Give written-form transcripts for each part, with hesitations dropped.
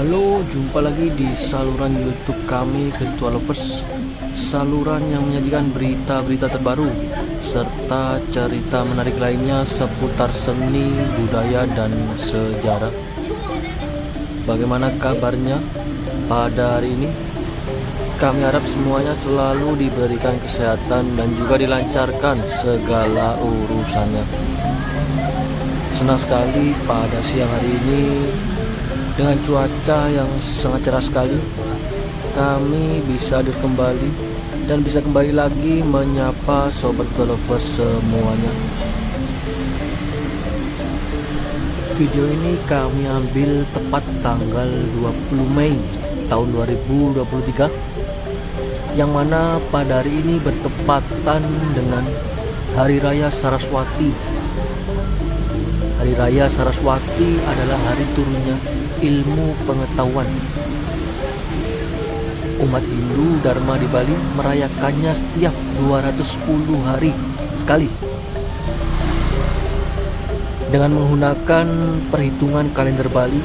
Halo, jumpa lagi di saluran YouTube kami, Virtual Lovers. Saluran yang menyajikan berita-berita terbaru serta cerita menarik lainnya seputar seni, budaya, dan sejarah. Bagaimana kabarnya pada hari ini? Kami harap semuanya selalu diberikan kesehatan dan juga dilancarkan segala urusannya. Senang sekali pada siang hari ini dengan cuaca yang sangat cerah sekali, kami bisa hadir kembali dan bisa kembali lagi menyapa sobat lovers semuanya. Video ini kami ambil tepat tanggal 20 Mei tahun 2023, yang mana pada hari ini bertepatan dengan Hari Raya Saraswati. Hari Raya Saraswati adalah hari turunnya ilmu pengetahuan. Umat Hindu Dharma di Bali merayakannya setiap 210 hari sekali dengan menggunakan perhitungan kalender Bali.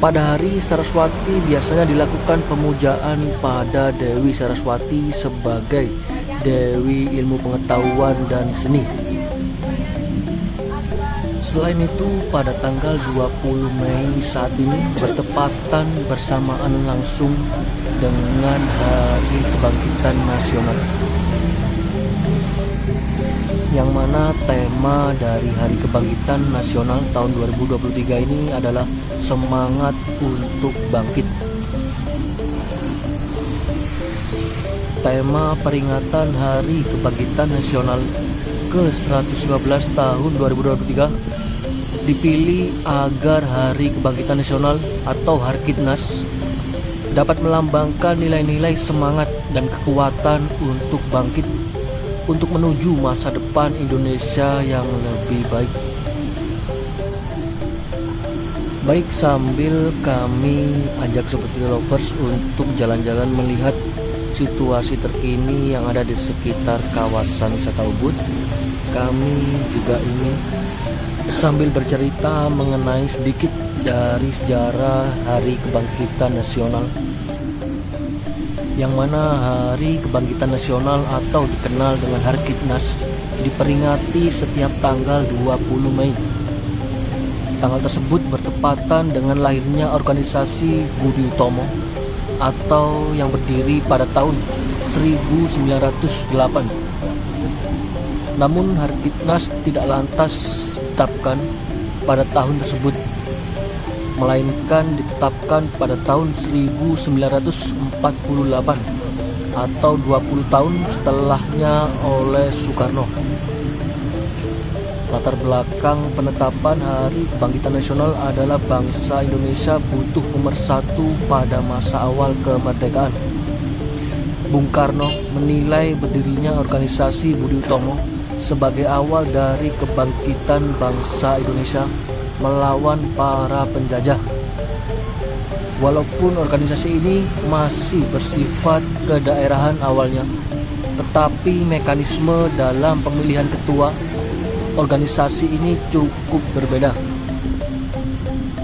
Pada hari Saraswati biasanya dilakukan pemujaan pada Dewi Saraswati sebagai Dewi ilmu pengetahuan dan seni. Selain itu, pada tanggal 20 Mei saat ini bertepatan bersamaan langsung dengan Hari Kebangkitan Nasional, yang mana tema dari Hari Kebangkitan Nasional tahun 2023 ini adalah semangat untuk bangkit. Tema peringatan Hari Kebangkitan Nasional ke-115 tahun 2023 dipilih agar Hari Kebangkitan Nasional atau Harkitnas dapat melambangkan nilai-nilai semangat dan kekuatan untuk bangkit untuk menuju masa depan Indonesia yang lebih baik. Baik, sambil kami ajak sobat lovers untuk jalan-jalan melihat situasi terkini yang ada di sekitar kawasan wisata Ubud, kami juga ingin sambil bercerita mengenai sedikit dari sejarah Hari Kebangkitan Nasional, yang mana Hari Kebangkitan Nasional atau dikenal dengan Harkitnas diperingati setiap tanggal 20 Mei. Tanggal tersebut bertepatan dengan lahirnya organisasi Budi Utomo atau yang berdiri pada tahun 1908. Namun Harkitnas tidak lantas ditetapkan pada tahun tersebut, melainkan ditetapkan pada tahun 1948 atau 20 tahun setelahnya oleh Soekarno. Latar belakang penetapan Hari Kebangkitan Nasional adalah bangsa Indonesia butuh pemersatu pada masa awal kemerdekaan. Bung Karno menilai berdirinya organisasi Budi Utomo sebagai awal dari kebangkitan bangsa Indonesia melawan para penjajah. Walaupun organisasi ini masih bersifat kedaerahan awalnya, tetapi mekanisme dalam pemilihan ketua organisasi ini cukup berbeda.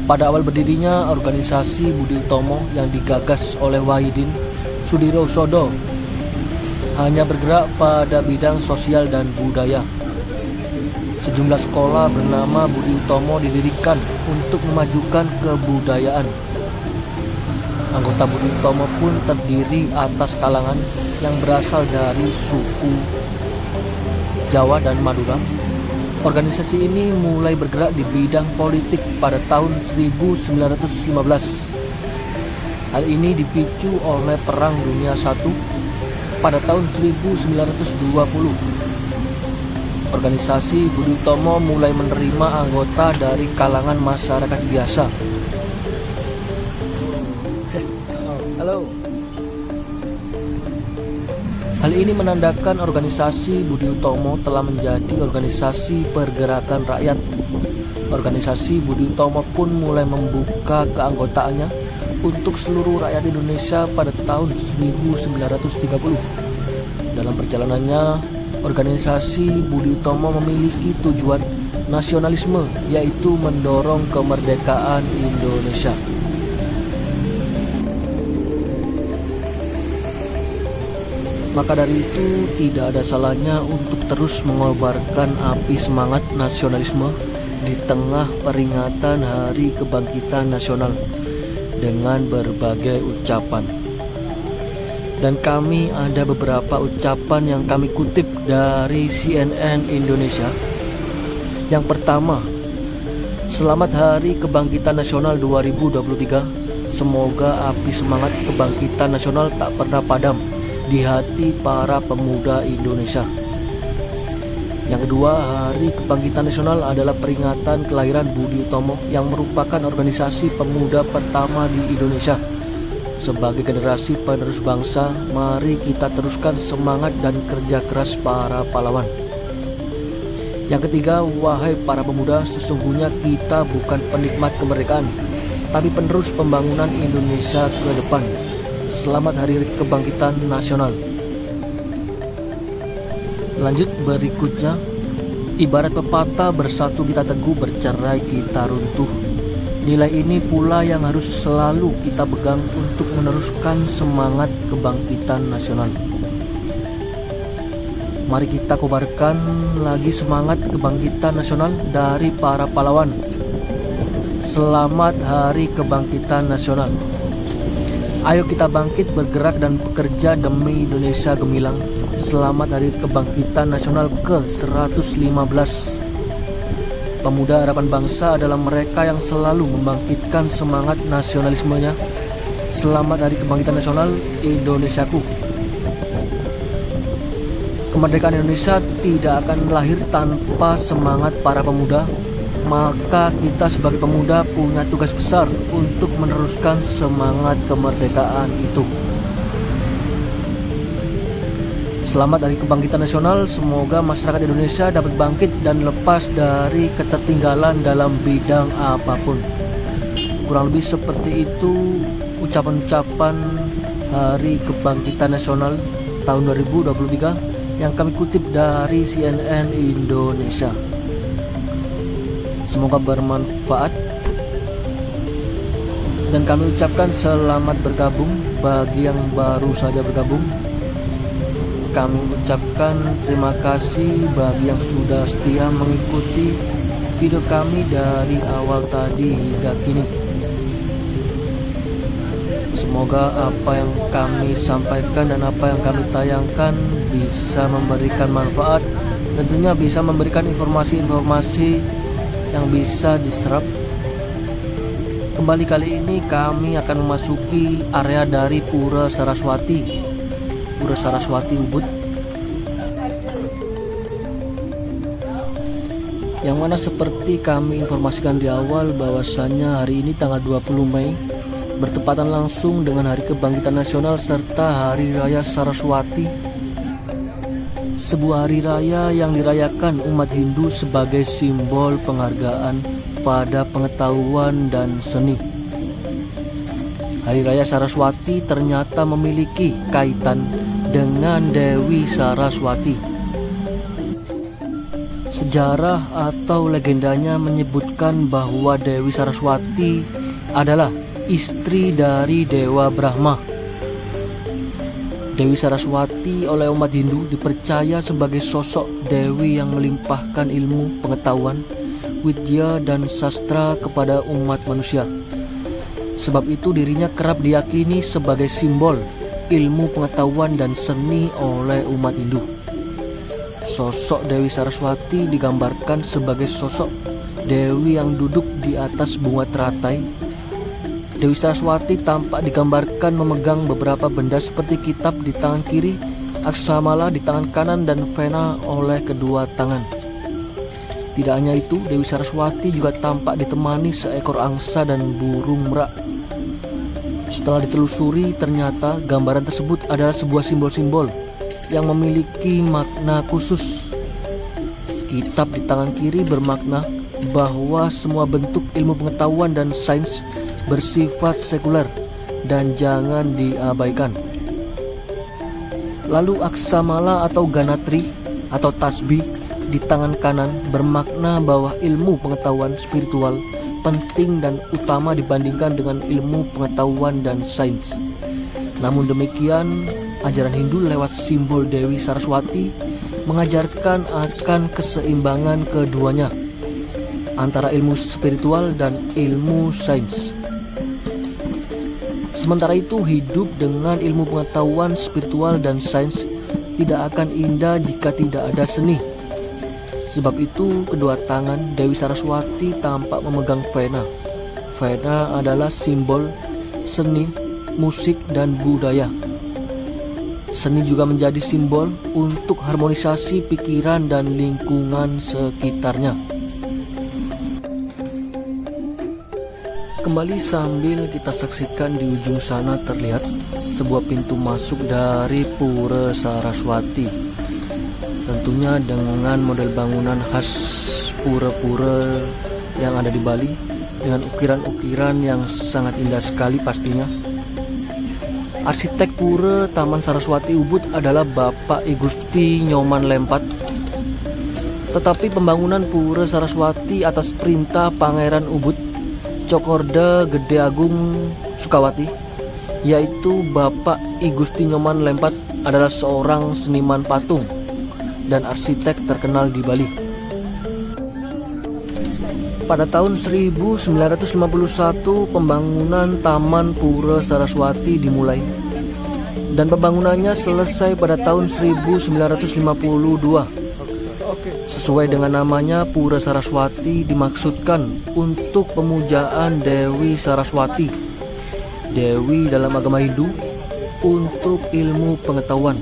Pada awal berdirinya organisasi Budi Utomo yang digagas oleh Wahidin Sudirosodo hanya bergerak pada bidang sosial dan budaya. Sejumlah sekolah bernama Budi Utomo didirikan untuk memajukan kebudayaan. Anggota Budi Utomo pun terdiri atas kalangan yang berasal dari suku Jawa dan Madura. Organisasi ini mulai bergerak di bidang politik pada tahun 1915. Hal ini dipicu oleh Perang Dunia I pada tahun 1920. Organisasi Budi Utomo mulai menerima anggota dari kalangan masyarakat biasa. Halo. Hal ini menandakan organisasi Budi Utomo telah menjadi organisasi pergerakan rakyat. Organisasi Budi Utomo pun mulai membuka keanggotaannya untuk seluruh rakyat Indonesia pada tahun 1930. Dalam perjalanannya, organisasi Budi Utomo memiliki tujuan nasionalisme, yaitu mendorong kemerdekaan Indonesia. Maka dari itu tidak ada salahnya untuk terus mengobarkan api semangat nasionalisme di tengah peringatan Hari Kebangkitan Nasional dengan berbagai ucapan. Dan kami ada beberapa ucapan yang kami kutip dari CNN Indonesia. Yang pertama, selamat Hari Kebangkitan Nasional 2023. Semoga api semangat kebangkitan nasional tak pernah padam di hati para pemuda Indonesia. Yang kedua, Hari Kebangkitan Nasional adalah peringatan kelahiran Budi Utomo yang merupakan organisasi pemuda pertama di Indonesia. Sebagai generasi penerus bangsa, mari kita teruskan semangat dan kerja keras para pahlawan. Yang ketiga, wahai para pemuda, sesungguhnya kita bukan penikmat kemerdekaan, tapi penerus pembangunan Indonesia ke depan. Selamat Hari Kebangkitan Nasional. Lanjut berikutnya, ibarat pepatah, bersatu kita teguh, bercerai kita runtuh. Nilai ini pula yang harus selalu kita pegang untuk meneruskan semangat kebangkitan nasional. Mari kita kobarkan lagi semangat kebangkitan nasional dari para pahlawan. Selamat Hari Kebangkitan Nasional. Ayo kita bangkit, bergerak dan bekerja demi Indonesia gemilang. Selamat Hari Kebangkitan Nasional ke-115. Pemuda harapan bangsa adalah mereka yang selalu membangkitkan semangat nasionalismenya. Selamat Hari Kebangkitan Nasional Indonesiaku. Kemerdekaan Indonesia tidak akan lahir tanpa semangat para pemuda. Maka kita sebagai pemuda punya tugas besar untuk meneruskan semangat kemerdekaan itu. Selamat Hari Kebangkitan Nasional. Semoga masyarakat Indonesia dapat bangkit dan lepas dari ketertinggalan dalam bidang apapun. Kurang lebih seperti itu ucapan-ucapan Hari Kebangkitan Nasional tahun 2023 yang kami kutip dari CNN Indonesia. Semoga bermanfaat, dan kami ucapkan selamat bergabung bagi yang baru saja bergabung. Kami ucapkan terima kasih bagi yang sudah setia mengikuti video kami dari awal tadi hingga kini. Semoga apa yang kami sampaikan dan apa yang kami tayangkan bisa memberikan manfaat, tentunya bisa memberikan informasi-informasi yang bisa diserap. Kembali kali ini kami akan memasuki area dari Pura Saraswati Ubud, yang mana seperti kami informasikan di awal bahwasannya hari ini tanggal 20 Mei bertepatan langsung dengan Hari Kebangkitan Nasional serta Hari Raya Saraswati, sebuah hari raya yang dirayakan umat Hindu sebagai simbol penghargaan pada pengetahuan dan seni. Hari Raya Saraswati ternyata memiliki kaitan dengan Dewi Saraswati. Sejarah atau legendanya menyebutkan bahwa Dewi Saraswati adalah istri dari Dewa Brahma. Dewi Saraswati oleh umat Hindu dipercaya sebagai sosok dewi yang melimpahkan ilmu, pengetahuan, widya, dan sastra kepada umat manusia. Sebab itu dirinya kerap diyakini sebagai simbol ilmu, pengetahuan, dan seni oleh umat Hindu. Sosok Dewi Saraswati digambarkan sebagai sosok dewi yang duduk di atas bunga teratai. Dewi Saraswati tampak digambarkan memegang beberapa benda seperti kitab di tangan kiri, aksamala di tangan kanan, dan pena oleh kedua tangan. Tidak hanya itu, Dewi Saraswati juga tampak ditemani seekor angsa dan burung merak. Setelah ditelusuri, ternyata gambaran tersebut adalah sebuah simbol-simbol yang memiliki makna khusus. Kitab di tangan kiri bermakna bahwa semua bentuk ilmu pengetahuan dan sains bersifat sekuler dan jangan diabaikan. Lalu aksamala atau ganatri atau tasbih di tangan kanan bermakna bahwa ilmu pengetahuan spiritual penting dan utama dibandingkan dengan ilmu pengetahuan dan sains. Namun demikian, ajaran Hindu lewat simbol Dewi Saraswati mengajarkan akan keseimbangan keduanya antara ilmu spiritual dan ilmu sains. Sementara itu, hidup dengan ilmu pengetahuan spiritual dan sains tidak akan indah jika tidak ada seni. Sebab itu, kedua tangan Dewi Saraswati tampak memegang vena. Vena adalah simbol seni, musik, dan budaya. Seni juga menjadi simbol untuk harmonisasi pikiran dan lingkungan sekitarnya. Kembali sambil kita saksikan di ujung sana terlihat sebuah pintu masuk dari Pura Saraswati. Tentunya dengan model bangunan khas pura-pura yang ada di Bali dengan ukiran-ukiran yang sangat indah sekali pastinya. Arsitek Pura Taman Saraswati Ubud adalah Bapak I Gusti Nyoman Lempat. Tetapi pembangunan Pura Saraswati atas perintah Pangeran Ubud Cokorda Gede Agung Sukawati, yaitu Bapak I Gusti Nyoman Lempat adalah seorang seniman patung dan arsitek terkenal di Bali. Pada tahun 1951 pembangunan Taman Pura Saraswati dimulai dan pembangunannya selesai pada tahun 1952. Sesuai dengan namanya, Pura Saraswati dimaksudkan untuk pemujaan Dewi Saraswati, Dewi dalam agama Hindu, untuk ilmu pengetahuan.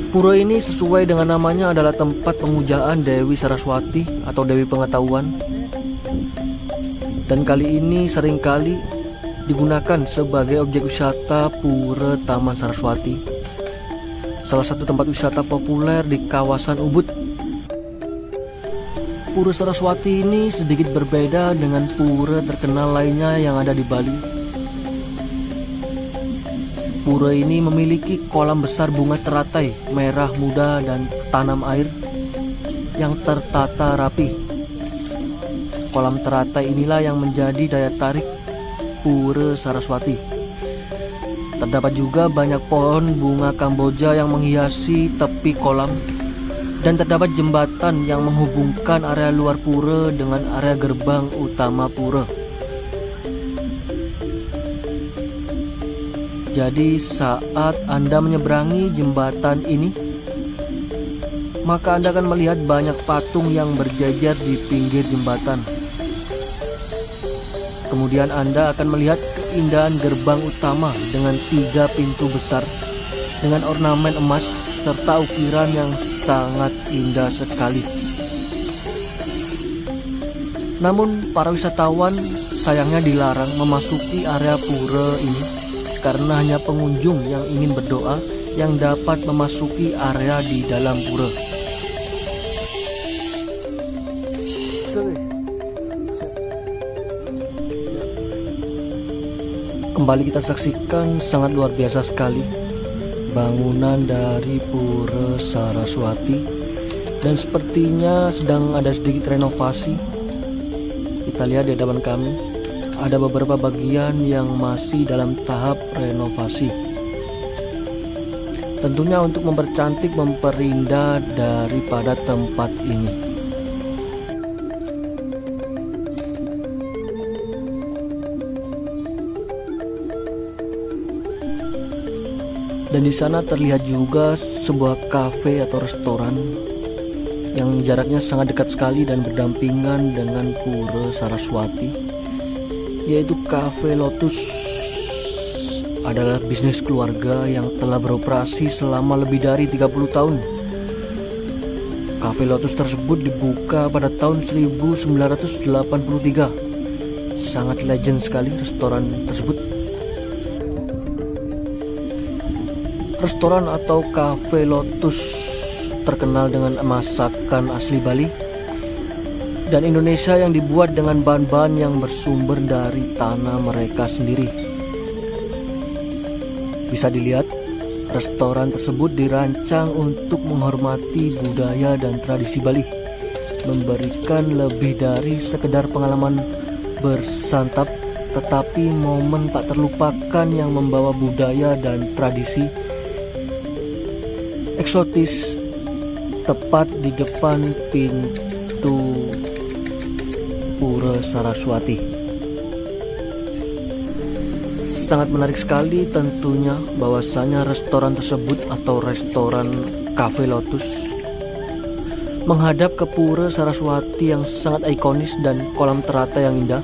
Pura ini sesuai dengan namanya adalah tempat pemujaan Dewi Saraswati atau Dewi Pengetahuan. Dan kali ini seringkali digunakan sebagai objek wisata Pura Taman Saraswati, salah satu tempat wisata populer di kawasan Ubud. Pura Saraswati ini sedikit berbeda dengan pura terkenal lainnya yang ada di Bali. Pura ini memiliki kolam besar bunga teratai merah muda dan tanam air yang tertata rapi. Kolam teratai inilah yang menjadi daya tarik Pura Saraswati. Terdapat juga banyak pohon bunga Kamboja yang menghiasi tepi kolam, dan terdapat jembatan yang menghubungkan area luar pura dengan area gerbang utama pura. Jadi saat Anda menyeberangi jembatan ini, maka Anda akan melihat banyak patung yang berjajar di pinggir jembatan. Kemudian Anda akan melihat keindahan gerbang utama dengan 3 pintu besar dengan ornamen emas serta ukiran yang sangat indah sekali. Namun para wisatawan sayangnya dilarang memasuki area pura ini karena hanya pengunjung yang ingin berdoa yang dapat memasuki area di dalam pura. Kembali kita saksikan sangat luar biasa sekali bangunan dari Pura Saraswati, dan sepertinya sedang ada sedikit renovasi. Kita lihat di hadapan kami ada beberapa bagian yang masih dalam tahap renovasi, tentunya untuk mempercantik, memperindah daripada tempat ini. Dan di sana terlihat juga sebuah kafe atau restoran yang jaraknya sangat dekat sekali dan berdampingan dengan Pura Saraswati, yaitu Cafe Lotus. Adalah bisnis keluarga yang telah beroperasi selama lebih dari 30 tahun. Cafe Lotus tersebut dibuka pada tahun 1983. Sangat legend sekali restoran tersebut. Restoran atau Cafe Lotus terkenal dengan masakan asli Bali dan Indonesia yang dibuat dengan bahan-bahan yang bersumber dari tanah mereka sendiri. Bisa dilihat Restoran tersebut dirancang untuk menghormati budaya dan tradisi Bali, memberikan lebih dari sekedar pengalaman bersantap, tetapi momen tak terlupakan yang membawa budaya dan tradisi eksotis tepat di depan pintu Pura Saraswati. Sangat menarik sekali tentunya bahwasanya restoran tersebut atau restoran Cafe Lotus menghadap ke Pura Saraswati yang sangat ikonis dan kolam teratai yang indah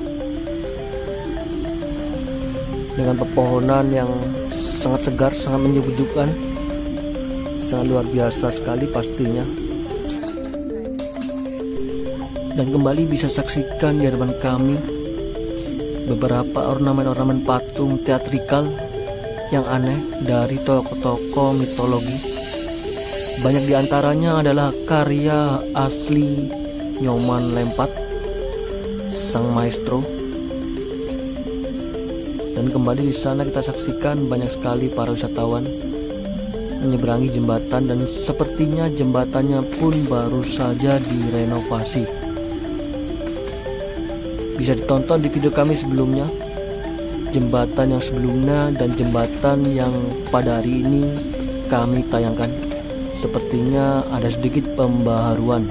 dengan pepohonan yang sangat segar, sangat menyejukkan, sangat luar biasa sekali pastinya. Dan kembali bisa saksikan di hadapan kami beberapa ornamen-ornamen patung teatrikal yang aneh dari tokoh-tokoh mitologi. Banyak diantaranya adalah karya asli Nyoman Lempat, sang maestro. Dan kembali di sana kita saksikan banyak sekali para wisatawan menyeberangi jembatan, dan sepertinya jembatannya pun baru saja direnovasi. Bisa ditonton di video kami sebelumnya, jembatan yang sebelumnya dan jembatan yang pada hari ini kami tayangkan. Sepertinya ada sedikit pembaharuan.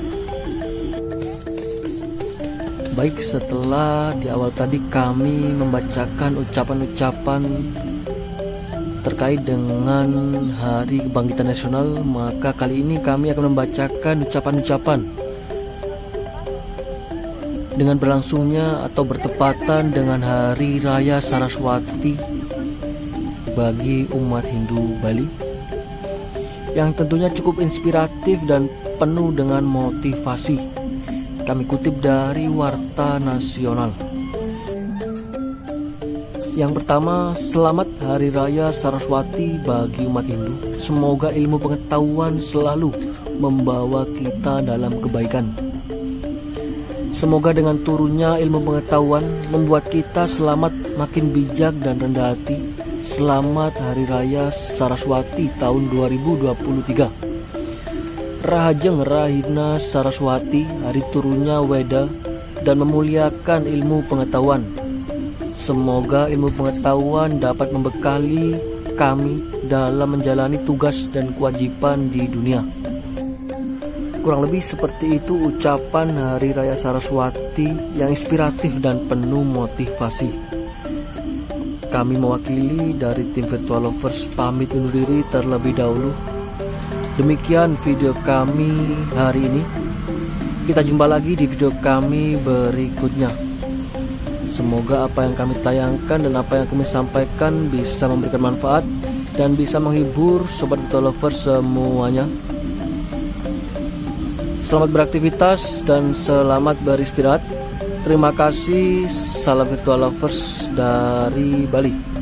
Baik, setelah di awal tadi kami membacakan ucapan-ucapan terkait dengan Hari Kebangkitan Nasional, maka kali ini kami akan membacakan ucapan-ucapan dengan berlangsungnya atau bertepatan dengan Hari Raya Saraswati bagi umat Hindu Bali, yang tentunya cukup inspiratif dan penuh dengan motivasi. Kami kutip dari Warta Nasional. Yang pertama, selamat Hari Raya Saraswati bagi umat Hindu. Semoga ilmu pengetahuan selalu membawa kita dalam kebaikan. Semoga dengan turunnya ilmu pengetahuan membuat kita selamat, makin bijak dan rendah hati. Selamat Hari Raya Saraswati tahun 2023. Rahajeng Rahina Saraswati, hari turunnya Weda dan memuliakan ilmu pengetahuan. Semoga ilmu pengetahuan dapat membekali kami dalam menjalani tugas dan kewajiban di dunia. Kurang lebih seperti itu ucapan Hari Raya Saraswati yang inspiratif dan penuh motivasi. Kami mewakili dari tim Virtual Lovers pamit undur diri terlebih dahulu. Demikian video kami hari ini. Kita jumpa lagi di video kami berikutnya. Semoga apa yang kami tayangkan dan apa yang kami sampaikan bisa memberikan manfaat dan bisa menghibur Sobat Virtual Lovers semuanya. Selamat beraktivitas dan selamat beristirahat. Terima kasih. Salam Virtual Lovers dari Bali.